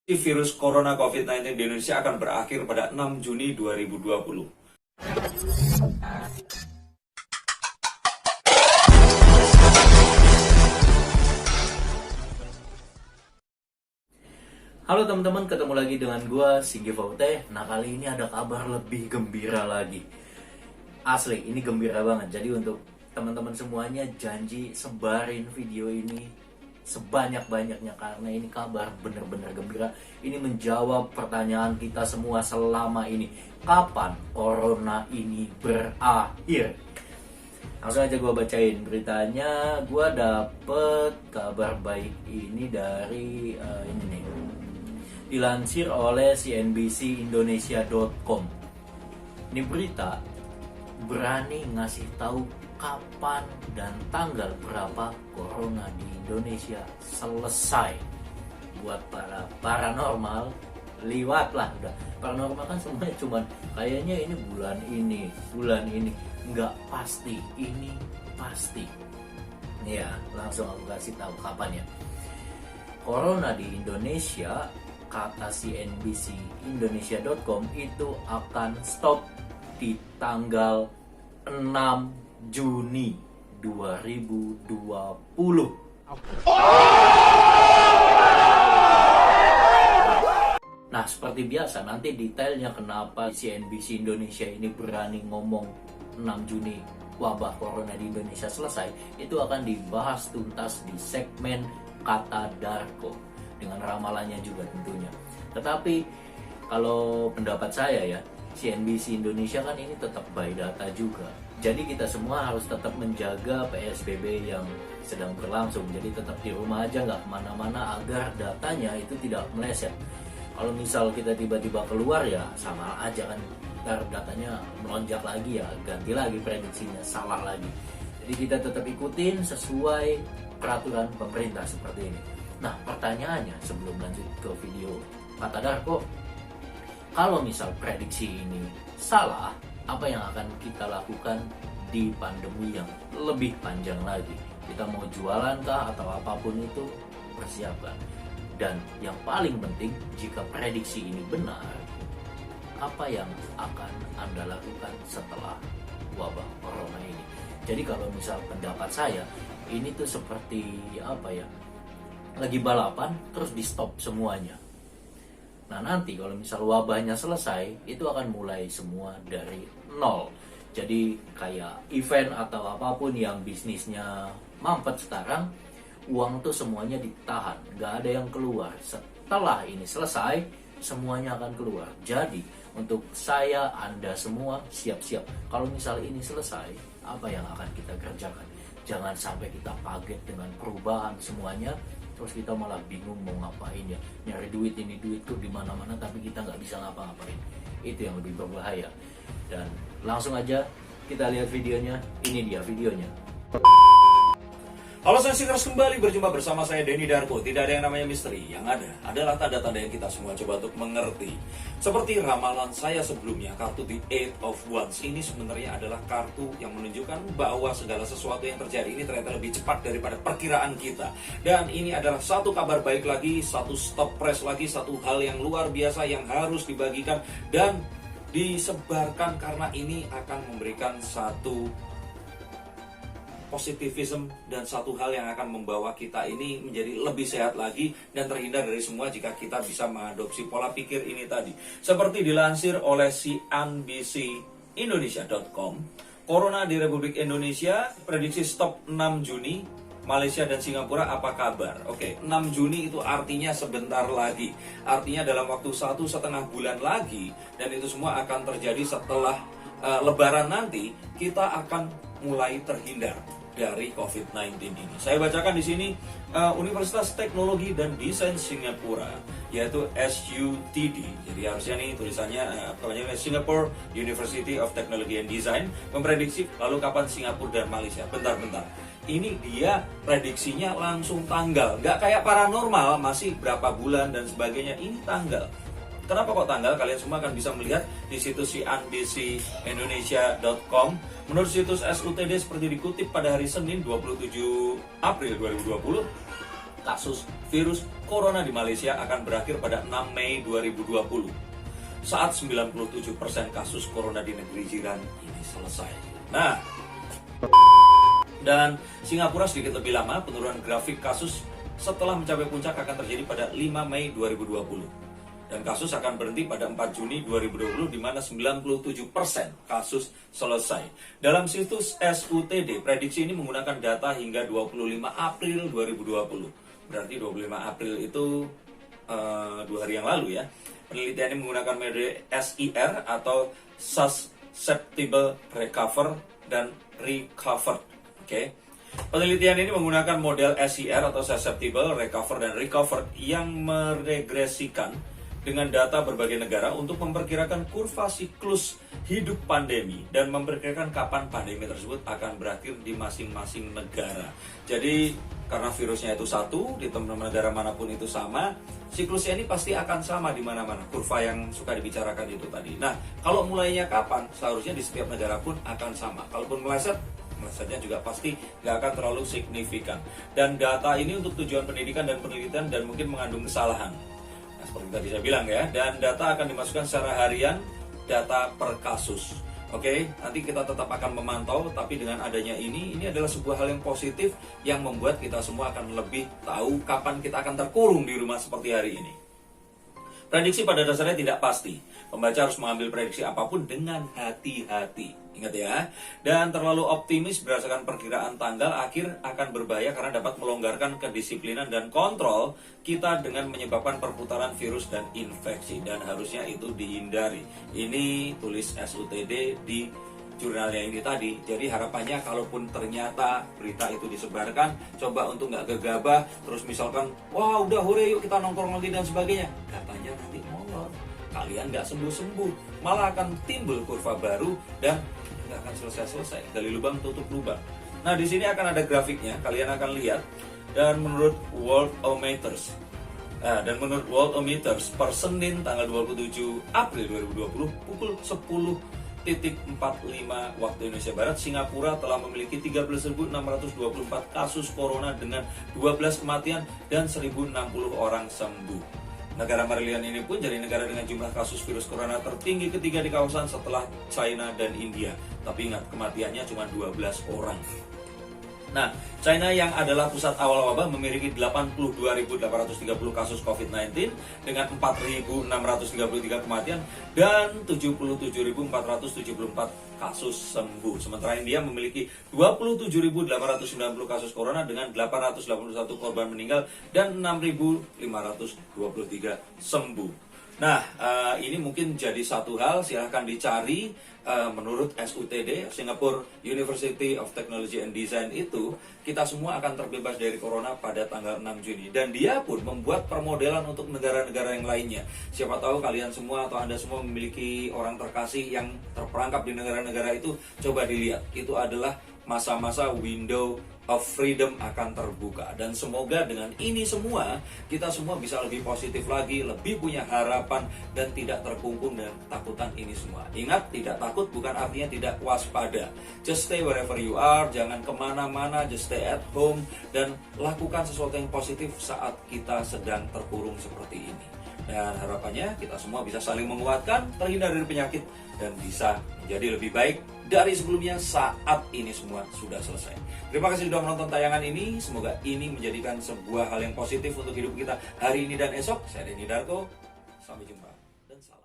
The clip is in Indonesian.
Virus Corona COVID-19 di Indonesia akan berakhir pada 6 Juni 2020. Halo teman-teman, ketemu lagi dengan gua Singgi Forte. Nah, kali ini ada kabar lebih gembira lagi. Asli, ini gembira banget. Jadi untuk teman-teman semuanya, janji sebarin video ini sebanyak-banyaknya karena ini kabar bener-bener gembira. Ini menjawab pertanyaan kita semua selama ini. Kapan corona ini berakhir? Langsung aja gue bacain beritanya. Gue dapet kabar baik ini dari ini nih, dilansir oleh cnbcindonesia.com. Ini berita berani ngasih tahu kapan dan tanggal berapa corona di Indonesia selesai. Buat para paranormal, liwat lah udah. Paranormal kan semuanya cuman kayaknya ini bulan ini. Nggak pasti, ini pasti. Ya, langsung aku kasih tahu kapan ya. Corona di Indonesia, kata cnbcindonesia.com, itu akan stop di tanggal 6 Juni 2020. Nah, seperti biasa, nanti detailnya kenapa CNBC Indonesia ini berani ngomong 6 Juni wabah corona di Indonesia selesai, itu akan dibahas tuntas di segmen Kata Darko dengan ramalannya juga tentunya. Tetapi kalau pendapat saya ya, CNBC Indonesia kan ini tetap by data juga. Jadi kita semua harus tetap menjaga PSBB yang sedang berlangsung. Jadi tetap di rumah aja, nggak kemana-mana agar datanya itu tidak meleset. Kalau misal kita tiba-tiba keluar ya sama aja kan, ntar datanya melonjak lagi ya, ganti lagi prediksinya, salah lagi. Jadi kita tetap ikutin sesuai peraturan pemerintah seperti ini. Nah, pertanyaannya sebelum lanjut ke video Kata Darko, kalau misal prediksi ini salah, apa yang akan kita lakukan di pandemi yang lebih panjang lagi? Kita mau jualan kah atau apapun itu, persiapkan. Dan yang paling penting, jika prediksi ini benar, apa yang akan Anda lakukan setelah wabah corona ini? Jadi kalau misal pendapat saya, ini tuh seperti apa ya, lagi balapan terus di stop semuanya. Nah, nanti kalau misal wabahnya selesai, itu akan mulai semua dari nol. Jadi kayak event atau apapun yang bisnisnya mampet sekarang, uang tuh semuanya ditahan, nggak ada yang keluar. Setelah ini selesai, semuanya akan keluar. Jadi untuk saya, Anda semua siap-siap. Kalau misal ini selesai, apa yang akan kita kerjakan? Jangan sampai kita kaget dengan perubahan semuanya, terus kita malah bingung mau ngapain ya. Nyari duit, ini duit tuh di mana-mana, tapi kita nggak bisa ngapa-ngapain. Itu yang lebih berbahaya. Dan langsung aja kita lihat videonya. Ini dia videonya. Halo Sensingers, kembali berjumpa bersama saya Denny Darko. Tidak ada yang namanya misteri, yang ada adalah tanda-tanda yang kita semua coba untuk mengerti. Seperti ramalan saya sebelumnya, kartu The Eight of Wands ini sebenarnya adalah kartu yang menunjukkan bahwa segala sesuatu yang terjadi ini ternyata lebih cepat daripada perkiraan kita. Dan ini adalah satu kabar baik lagi, satu stop press lagi, satu hal yang luar biasa yang harus dibagikan dan disebarkan karena ini akan memberikan satu positivism dan satu hal yang akan membawa kita ini menjadi lebih sehat lagi dan terhindar dari semua jika kita bisa mengadopsi pola pikir ini tadi. Seperti dilansir oleh cnbcindonesia.com, Corona di Republik Indonesia prediksi stop 6 Juni. Malaysia dan Singapura apa kabar? Oke, 6 Juni itu artinya sebentar lagi. Artinya dalam waktu 1,5 bulan lagi, dan itu semua akan terjadi setelah Lebaran nanti. Kita akan mulai terhindar dari COVID-19 ini. Saya bacakan di sini Universitas Teknologi dan Desain Singapura, yaitu SUTD. Jadi harusnya nih tulisannya Singapore University of Technology and Design memprediksi lalu kapan Singapura dan Malaysia. Bentar. Ini dia prediksinya langsung tanggal. Nggak kayak paranormal, masih berapa bulan dan sebagainya. Ini tanggal. Kenapa kok tanggal? Kalian semua akan bisa melihat di situs cnbcindonesia.com. Menurut situs SUTD seperti dikutip pada hari Senin 27 April 2020, kasus virus corona di Malaysia akan berakhir pada 6 Mei 2020. Saat 97% kasus corona di negeri jiran ini selesai. Nah, dan Singapura sedikit lebih lama, penurunan grafik kasus setelah mencapai puncak akan terjadi pada 5 Mei 2020. Dan kasus akan berhenti pada 4 Juni 2020 di mana 97% kasus selesai. Dalam situs SUTD, prediksi ini menggunakan data hingga 25 April 2020. Berarti 25 April itu 2 hari yang lalu ya. Penelitian ini menggunakan metode SIR atau Susceptible Recover dan Recovered. Oke. Penelitian ini menggunakan model SIR atau Susceptible, Recover, dan Recovered yang meregresikan dengan data berbagai negara untuk memperkirakan kurva siklus hidup pandemi dan memperkirakan kapan pandemi tersebut akan berakhir di masing-masing negara. Jadi karena virusnya itu satu, di teman-teman negara manapun itu sama, siklusnya ini pasti akan sama di mana-mana, kurva yang suka dibicarakan itu tadi. Nah, kalau mulainya kapan? Seharusnya di setiap negara pun akan sama. Kalaupun melesetnya juga pasti nggak akan terlalu signifikan. Dan data ini untuk tujuan pendidikan dan penelitian dan mungkin mengandung kesalahan. Nah, seperti tadi saya bilang ya, dan data akan dimasukkan secara harian, data per kasus. Oke, nanti kita tetap akan memantau, tapi dengan adanya ini adalah sebuah hal yang positif yang membuat kita semua akan lebih tahu kapan kita akan terkurung di rumah seperti hari ini. Prediksi pada dasarnya tidak pasti. Pembaca harus mengambil prediksi apapun dengan hati-hati. Ingat ya. Dan terlalu optimis berdasarkan perkiraan tanggal akhir akan berbahaya karena dapat melonggarkan kedisiplinan dan kontrol kita dengan menyebabkan perputaran virus dan infeksi. Dan harusnya itu dihindari. Ini tulis SUTD di jurnalnya ini tadi. Jadi harapannya kalaupun ternyata berita itu disebarkan, coba untuk nggak gegabah, terus misalkan, wah udah hore yuk kita nongkrong lagi dan sebagainya. Katanya nanti molor, kalian nggak sembuh-sembuh, malah akan timbul kurva baru dan nggak akan selesai-selesai. Gali lubang tutup lubang. Nah di sini akan ada grafiknya, kalian akan lihat. Dan menurut Worldometers, per Senin tanggal 27 April 2020 pukul 10.45 waktu Indonesia Barat, Singapura telah memiliki 13.624 kasus corona dengan 12 kematian dan 1.060 orang sembuh. Negara Malaysia ini pun jadi negara dengan jumlah kasus virus corona tertinggi ketiga di kawasan setelah China dan India. Tapi ingat, kematiannya cuma 12 orang. Nah, China yang adalah pusat awal wabah memiliki 82.830 kasus COVID-19 dengan 4.633 kematian dan 77.474 kasus sembuh. Sementara India memiliki 27.890 kasus corona dengan 881 korban meninggal dan 6.523 sembuh. Nah, ini mungkin jadi satu hal, silahkan dicari. Menurut SUTD, Singapore University of Technology and Design itu, kita semua akan terbebas dari corona pada tanggal 6 Juni. Dan dia pun membuat permodelan untuk negara-negara yang lainnya. Siapa tahu kalian semua atau Anda semua memiliki orang terkasih yang terperangkap di negara-negara itu, coba dilihat. Itu adalah masa-masa window of freedom akan terbuka. Dan semoga dengan ini semua, kita semua bisa lebih positif lagi, lebih punya harapan, dan tidak terkungkung dengan ketakutan ini semua. Ingat, tidak takut bukan artinya tidak waspada. Just stay wherever you are, jangan kemana-mana, just stay at home, dan lakukan sesuatu yang positif saat kita sedang terkurung seperti ini. Dan harapannya kita semua bisa saling menguatkan, terhindar dari penyakit, dan bisa menjadi lebih baik dari sebelumnya saat ini semua sudah selesai. Terima kasih sudah menonton tayangan ini. Semoga ini menjadikan sebuah hal yang positif untuk hidup kita hari ini dan esok. Saya Denny Darko. Sampai jumpa dan salam.